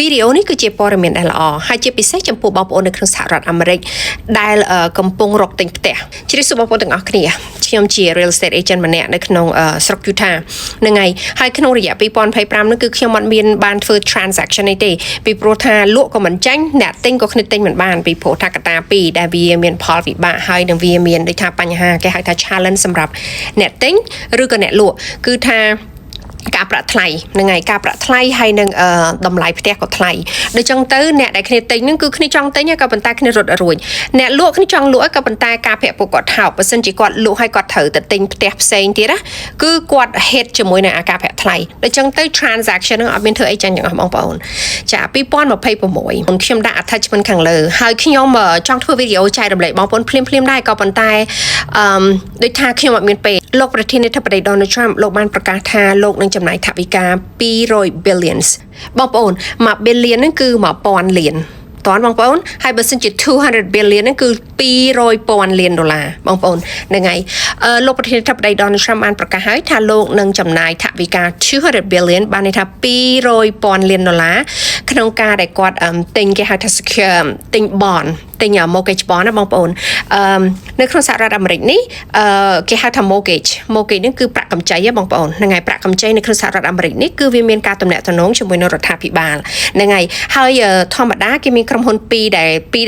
វីដេអូនេះគឺជាព័ត៌មានដែលល្អហើយជាពិសេសចំពោះបងប្អូននៅក្នុងសហរដ្ឋអាមេរិកដែលកំពុងរកទិញផ្ទះជ្រាបសួរបងប្អូនទាំងអស់គ្នាខ្ញុំជា real estate agent ម្នាក់នៅក្នុងស្រុក Utah ហ្នឹងហើយក្នុងរយៈ2025នោះគឺខ្ញុំអត់មានបានធ្វើ transaction នេះទេពីព្រោះថាលក់ក៏មិនចាញ់អ្នកទិញក៏គ្នាទិញមិនបានពីព្រោះថាកត្តាពីរដែលវាមានផលវិបាកហើយនឹងវាមានដូចថាបញ្ហាគេហៅថា challenge សម្រាប់អ្នកទិញឬក៏អ្នកលក់គឺថាការប្រាក់ថ្លៃហ្នឹងហើយការប្រាក់ថ្លៃហើយនឹងតម្លៃផ្ទះក៏ថ្លៃដូចចឹងទៅអ្នកដែលគ្នាទិញហ្នឹងគឺគ្នាចង់ទិញក៏ប៉ុន្តែគ្នារត់រួចអ្នកលក់គ្នាចង់លក់ក៏ប៉ុន្តែការប្រាក់ពួកគាត់ថោកបើសិនជាគាត់លក់ហើយគាត់ត្រូវទៅទិញផ្ទះផ្សេងទៀតណាគឺគាត់ hit ជាមួយនឹងការប្រាក់ថ្លៃដូចចឹងទៅ transaction ហ្នឹងអត់មានធ្វើអីចាញ់ទាំងអស់បងប្អូនចា2026ខ្ញុំដាក់ attachment ខាងលើហើយខ្ញុំចង់ធ្វើវីដេអូចែករំលែកបងប្អូនភ្លាមដែរក៏ប៉ុន្តែដូចថាខ្ញុំអត់មានពេលលោកប្រធានាធិបតី Donald Trump លោកបានប្រកាសថាលោកនឹងចំណាយថវិកា200 billions បងប្អូន1 billion ហ្នឹងគឺ1000លានតើបងប្អូនហើយបើសិនជា200 billion ហ្នឹងគឺ200,000លានដុល្លារបងប្អូនហ្នឹងហើយលោកប្រធានាធិបតី Donald Trump បានប្រកាសហើយថាលោកនឹងចំណាយថវិកា200 billion បានន័យថា200,000លានដុល្លារក្នុងការដែលគាត់ទិញគេហៅថា secure ទិញ bond ទិញ mortgage bond ណាបងប្អូននៅក្នុងសហរដ្ឋអាមេរិកនេះគេហៅថា mortgage នេះគឺប្រាក់កម្ចីបងប្អូនហ្នឹងហើយប្រាក់កម្ចីនៅក្នុងសហរដ្ឋអាមេរិកនេះគឺវាមានការទំនាក់ទំនងជាមួយនឹងរដ្ឋាភិបាលហ្នឹងហើយធម្មតាគេមានក្រុមហ៊ុន2ដែ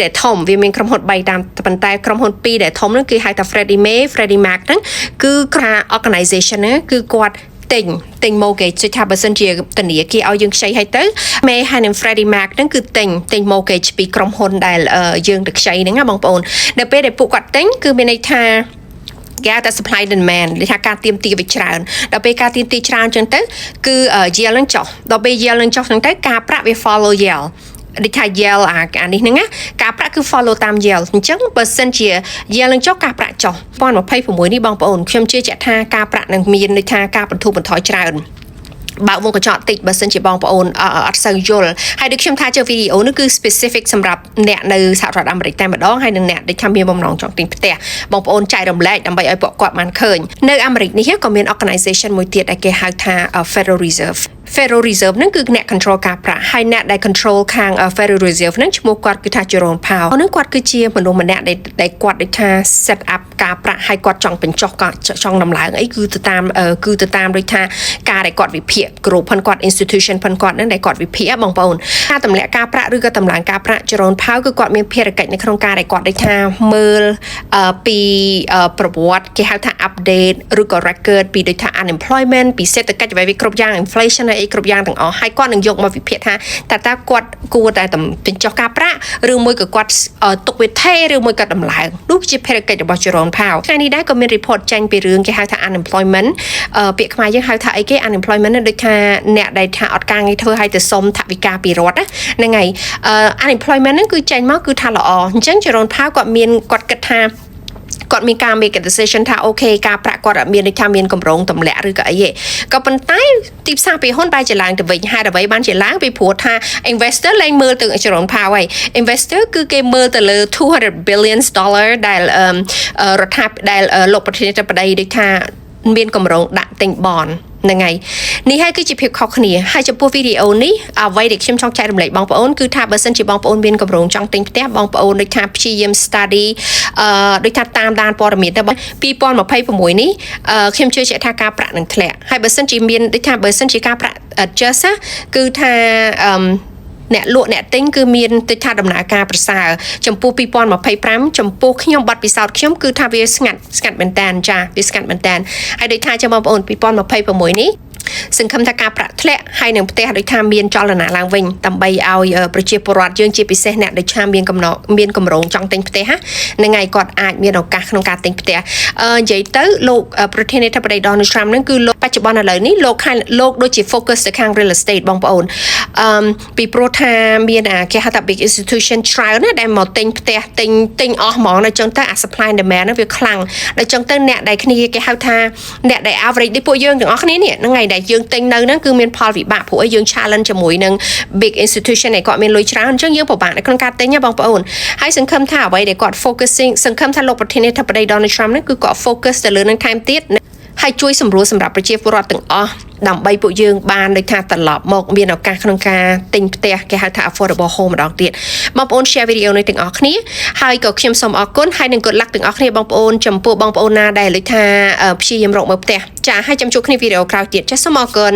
លធំវាមានក្រុមហ៊ុន3តាមប៉ុន្តែក្រុមហ៊ុន2ដែលធំហ្នឹងគឺហៅថា Freddie Mac ហ្នឹងគឺការ organization ហ្នឹងគឺគាត់ទិញ mortgage ដូចថាបើសិនជាធនាគារឲ្យយើងខ្ចីឲ្យទៅមេហើយនឹង Freddie Mac ហ្នឹងគឺទិញ mortgage ពីក្រុមហ៊ុនដែលយើងទៅខ្ចីហ្នឹងណាបងប្អូននៅពេលដែលពួកគាត់ទិញគឺមានន័យថាគេហៅថា supply and demand ដូចថាការទាមទារវាច្រើនដល់ពេលការទាមទារច្រើនចឹងទៅគឺ yield នឹងចុះដល់ពេល yield នឹងចុះហ្នឹងទៅការប្រាក់វា follow yield ដូចថា yield អានេះហ្នឹងណាការប្រាក់គឺ follow តាម yield អញ្ចឹងបើសិនជា yield នឹងចុះការប្រាក់ចុះ2026នេះបងប្អូនខ្ញុំជឿជាក់ថាការប្រាក់នឹងមានដូចថាការបន្ធូរបន្ថយច្រើនបើកវងកញ្ចក់តិចបើសិនជាបងប្អូនអត់សូវយល់ហើយដូចខ្ញុំថាជាវីដេអូនេះគឺ specific សម្រាប់អ្នកនៅសហរដ្ឋអាមេរិកតែម្ដងហើយនឹងអ្នកដែលថាមានបំណងចង់ទិញផ្ទះបងប្អូនចែករំលែកដើម្បីឲ្យពួកគាត់បានឃើញនៅអាមេរិកនេះក៏មាន organization មួយទៀតដែលគេហៅថា Federal Reserve ហ្នឹងគឺអ្នក control ការប្រាក់ហើយអ្នកដែល control ខាង Federal Reserve ហ្នឹងឈ្មោះគាត់គឺថា Jerome Powell ហ្នឹងគាត់គឺជាមនុស្សម្នាក់ដែលគាត់ដូចថា set up ការប្រាក់ហើយគាត់ចង់បញ្ចុះក៏ចង់ដំឡើងអីគឺទៅតាមដូចថាការដែលគាត់វិភាគគ្រូផនគាត់ institution ផនគាត់ហ្នឹងដែលគាត់វិភាគបងប្អូនការទម្លាក់ការប្រាក់ឬក៏តម្លើងការប្រាក់ Jerome Powell គឺគាត់មានភារកិច្ចនៅក្នុងការដែលគាត់ដូចថាមើលពីប្រវត្តិគេហៅថា update ឬក៏ record ពីដូចថា unemployment ពីសេដ្ឋកិច្ចអ្វីគ្រប់យ៉ាង inflation អីគ្រប់យ៉ាងទាំងអស់ហើយគាត់នឹងយកមកវិភាគថាតើគាត់គួរតែបញ្ចុះការប្រាក់ឬមួយក៏គាត់ទុកវាថេរឬមួយក៏តម្លើងនោះជាភារកិច្ចរបស់ Jerome Powell ថ្ងៃនេះដែរក៏មាន report ចេញពីរឿងគេហៅថា unemployment ពាក្យខ្មែរយើងហៅថាអីគេ unemployment ដូចថាអ្នកដែលថាអត់ការងារធ្វើឲ្យទៅសុំថវិកាពីរដ្ឋហ្នឹងហើយunemployment ហ្នឹងគឺចេញមកគឺថាល្អអញ្ចឹង Jerome Powell គាត់គិតថាគាត់មានការ make a decision ថាអូខេការប្រាក់គាត់អត់មានដូចថាមានកម្រងទម្លាក់ឬក៏អីទេក៏ប៉ុន្តែទីផ្សារពីហ៊ុនបែរជាឡើងទៅវិញហើយអ្វីបានជាឡើងពីព្រោះថា investor លែងមើលទៅ Jerome Powell ហើយ investor គឺគេមើលទៅលើ200 billion dollar ដែលរដ្ឋាភិបាលលោកប្រធានាធិបតីដូចថាមានកម្រងដាក់ទិញ bond ហ្នឹងហើយនេះហើយគឺជាភាពខុសគ្នាហើយចំពោះវីដេអូនេះអ្វីដែលខ្ញុំចង់ចែករំលែកបងប្អូនគឺថាបើសិនជាបងប្អូនមានកម្រងចង់ទិញផ្ទះបងប្អូនដូចថាព្យាយាម study ដូចថាតាមដានព័ត៌មានទៅ2026នេះខ្ញុំជឿជាក់ថាការប្រាក់នឹងធ្លាក់ហើយបើសិនជាមានដូចថាបើសិនជាការប្រាក់ adjust គឺថាអ្នកលក់អ្នកទិញគឺមានទៅថាដំណើរការប្រសើរចំពោះ2025ចំពោះខ្ញុំបាត់ពិសោធន៍ខ្ញុំគឺថាវាស្ងាត់មែនតើចាវាស្ងាត់មែនតើហើយដូចថាចាំបងប្អូន2026នេះសង្ឃឹមថាការប្រាក់ធ្លាក់ហើយនឹងផ្ទះដូចថាមានចលនាឡើងវិញដើម្បីឲ្យប្រជាពលរដ្ឋយើងជាពិសេសអ្នកដែលថាមានកម្រងចង់ទិញផ្ទះហ្នឹងហើយគាត់អាចមានឱកាសក្នុងការទិញផ្ទះនិយាយទៅលោកប្រធានាធិបតី Donald Trump ហ្នឹងគឺលោកបច្ចុប្បន្នឥឡូវនេះលោកដូចជា focus ទៅខាង real estate បងប្អូនពីព្រោះថាមានគេហៅថា big institution ច្រើនណាដែលមកទិញផ្ទះទិញអស់ហ្មងនៅចឹងទៅអា supply and demand ហ្នឹងវាខ្លាំងដល់ចឹងទៅអ្នកដែលគ្នាគេហៅថាអ្នកដែល average ដូចពួកយើងទាំងអស់គ្នានេះហ្នឹងហើយដែលយើងទិញនៅហ្នឹងគឺមានផលវិបាកព្រោះយើង challenge ជាមួយនឹង big institution ដែលគាត់មានលុយច្រើនអញ្ចឹងយើងពិបាកនៅក្នុងការទិញណាបងប្អូនហើយសង្ឃឹមថាអ្វីដែលគាត់ focusing សង្ឃឹមថាលោកប្រធានាធិបតី Donald Trump ហ្នឹងគឺគាត់ focus ទៅលើនឹងថែមទៀត ហើយជួយសម្រួលសម្រាប់ប្រជាពលរដ្ឋទាំងអស់ដើម្បីពួកយើងបានដូចថាត្រឡប់មកមានឱកាសក្នុងការទិញផ្ទះគេហៅថា affordable home ម្ដងទៀតបងប្អូន share video នេះទាំងអស់គ្នាហើយក៏ខ្ញុំសូមអរគុណហើយនឹង good luck ទាំងអស់គ្នាបងប្អូនចំពោះបងប្អូនណាដែលដូចថាព្យាយាមរកមើលផ្ទះចាហើយចាំជួបគ្នាវីដេអូក្រោយទៀតចាសូមអរគុណ